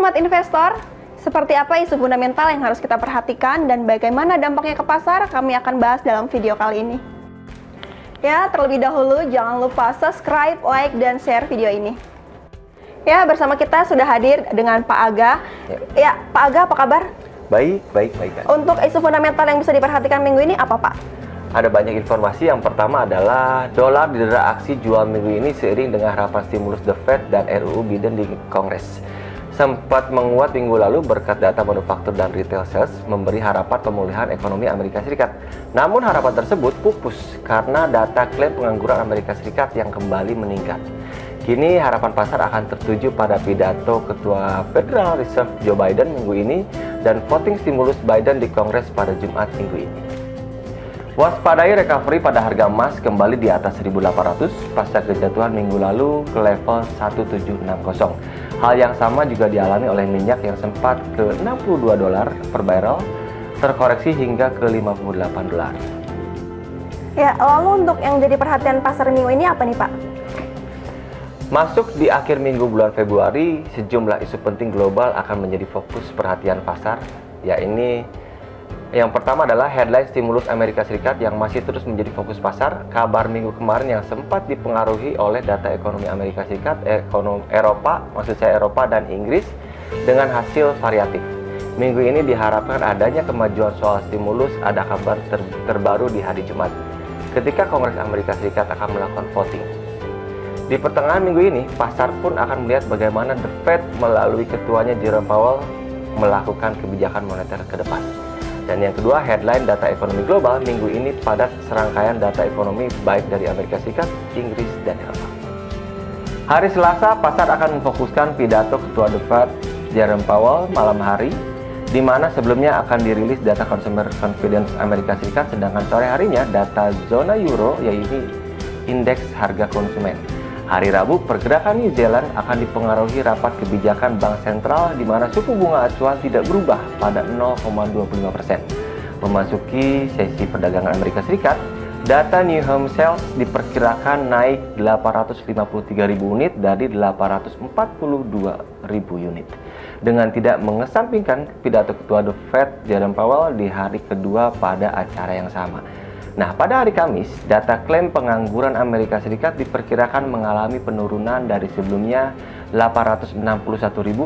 Sobat investor, seperti apa isu fundamental yang harus kita perhatikan dan bagaimana dampaknya ke pasar, kami akan bahas dalam video kali ini. Ya, terlebih dahulu jangan lupa subscribe, like, dan share video ini. Ya, bersama kita sudah hadir dengan Pak Aga. Ya, Pak Aga, apa kabar? Baik. Untuk isu fundamental yang bisa diperhatikan minggu ini apa, Pak? Ada banyak informasi. Yang pertama adalah dolar didera aksi jual minggu ini seiring dengan harapan stimulus The Fed dan RUU Biden di Kongres. Sempat menguat minggu lalu berkat data manufaktur dan retail sales memberi harapan pemulihan ekonomi Amerika Serikat. Namun harapan tersebut pupus karena data klaim pengangguran Amerika Serikat yang kembali meningkat. Kini harapan pasar akan tertuju pada pidato Ketua Federal Reserve Joe Biden minggu ini dan voting stimulus Biden di Kongres pada Jumat minggu ini. Waspadai recovery pada harga emas kembali di atas 1.800 pasca kejatuhan minggu lalu ke level 1760. Hal yang sama juga dialami oleh minyak yang sempat ke $62 per barrel, terkoreksi hingga ke $58. Ya, lalu untuk yang jadi perhatian pasar minggu ini apa nih, Pak? Masuk di akhir minggu bulan Februari, sejumlah isu penting global akan menjadi fokus perhatian pasar, yakni yang pertama adalah headline stimulus Amerika Serikat yang masih terus menjadi fokus pasar. Kabar minggu kemarin yang sempat dipengaruhi oleh data ekonomi Amerika Serikat, Eropa dan Inggris dengan hasil variatif. Minggu ini diharapkan adanya kemajuan soal stimulus. Ada kabar terbaru di hari Jumat, ketika Kongres Amerika Serikat akan melakukan voting. Di pertengahan minggu ini, pasar pun akan melihat bagaimana The Fed melalui ketuanya Jerome Powell melakukan kebijakan moneter ke depan. Dan yang kedua, headline data ekonomi global minggu ini padat serangkaian data ekonomi baik dari Amerika Serikat, Inggris, dan Eropa. Hari Selasa, pasar akan memfokuskan pidato Ketua The Fed, Jerome Powell, malam hari, di mana sebelumnya akan dirilis data Consumer Confidence Amerika Serikat, sedangkan sore harinya data zona euro, yaitu indeks harga konsumen. Hari Rabu, pergerakan New Zealand akan dipengaruhi rapat kebijakan Bank Sentral di mana suku bunga acuan tidak berubah pada 0,25%. Memasuki sesi perdagangan Amerika Serikat, data New Home Sales diperkirakan naik 853.000 unit dari 842.000 unit. Dengan tidak mengesampingkan pidato Ketua The Fed, Jerome Powell di hari kedua pada acara yang sama. Nah, pada hari Kamis, data klaim pengangguran Amerika Serikat diperkirakan mengalami penurunan dari sebelumnya 861.000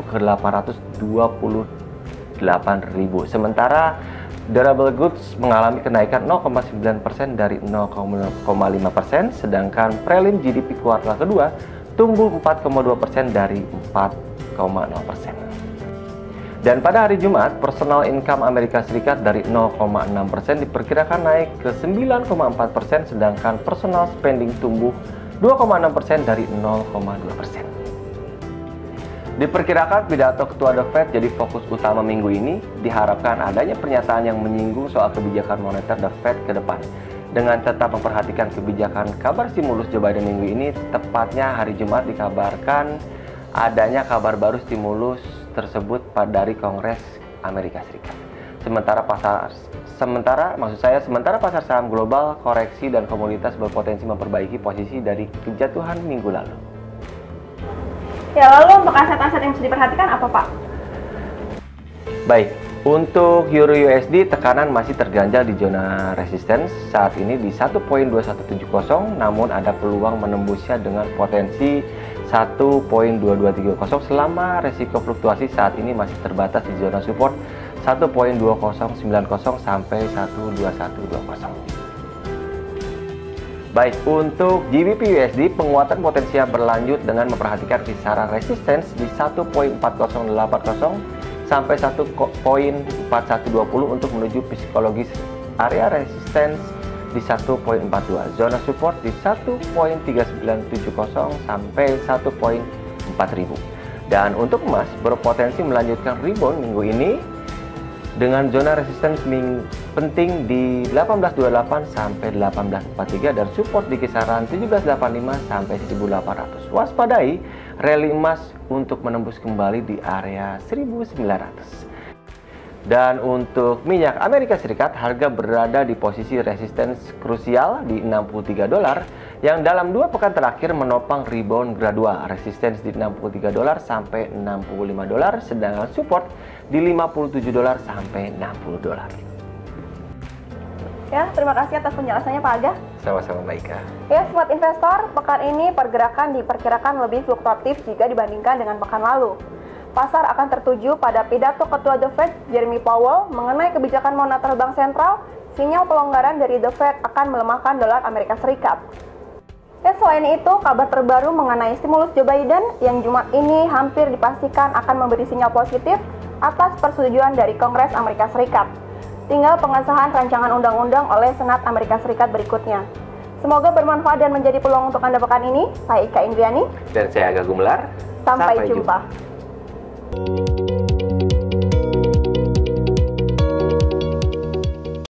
ke 828.000. Sementara durable goods mengalami kenaikan 0,9% dari 0,5%, sedangkan prelim GDP kuartal kedua tumbuh 4,2% dari 4,0%. Dan pada hari Jumat, personal income Amerika Serikat dari 0,6% diperkirakan naik ke 9,4%, sedangkan personal spending tumbuh 2,6% dari 0,2%. Diperkirakan pidato Ketua The Fed jadi fokus utama minggu ini. Diharapkan adanya pernyataan yang menyinggung soal kebijakan moneter The Fed ke depan. Dengan tetap memperhatikan kebijakan kabar stimulus Joe Biden minggu ini, tepatnya hari Jumat dikabarkan adanya kabar baru stimulus tersebut dari Kongres Amerika Serikat. Sementara pasar saham global koreksi dan komoditas berpotensi memperbaiki posisi dari kejatuhan minggu lalu. Ya, lalu untuk aset-aset yang bisa diperhatikan apa, Pak? Baik, untuk Euro USD tekanan masih terganjal di zona resistance saat ini di 1.2170, namun ada peluang menembusnya dengan potensi 1.2230 selama resiko fluktuasi saat ini masih terbatas di zona support 1.2090 sampai 12120. Baik, untuk GBP USD penguatan potensial berlanjut dengan memperhatikan kisaran resistance di 1.4080 sampai 1.4120 untuk menuju psikologis area resistance di 1.42, zona support di 1.3970 sampai 1.4000. Dan untuk emas berpotensi melanjutkan rebound minggu ini dengan zona resistance penting di 1828 sampai 1843 dan support di kisaran 1785 sampai 1800. Waspadai rally emas untuk menembus kembali di area 1900. Dan untuk minyak Amerika Serikat, harga berada di posisi resistance krusial di $63, yang dalam 2 pekan terakhir menopang rebound gradual. Resistance di $63 sampai $65, sedangkan support di $57 sampai $60. Ya, terima kasih atas penjelasannya Pak Aga. Sama-sama Mbak Ika. Ya, sobat investor, pekan ini pergerakan diperkirakan lebih fluktuatif jika dibandingkan dengan pekan lalu. Pasar akan tertuju pada pidato Ketua The Fed, Jeremy Powell, mengenai kebijakan moneter Bank Sentral. Sinyal pelonggaran dari The Fed akan melemahkan dolar Amerika Serikat. Ya, selain itu, kabar terbaru mengenai stimulus Joe Biden yang Jumat ini hampir dipastikan akan memberi sinyal positif atas persetujuan dari Kongres Amerika Serikat. Tinggal pengesahan rancangan undang-undang oleh Senat Amerika Serikat berikutnya. Semoga bermanfaat dan menjadi peluang untuk Anda pekan ini. Saya Ika Indriani. Dan saya Aga Gumelar. Sampai jumpa.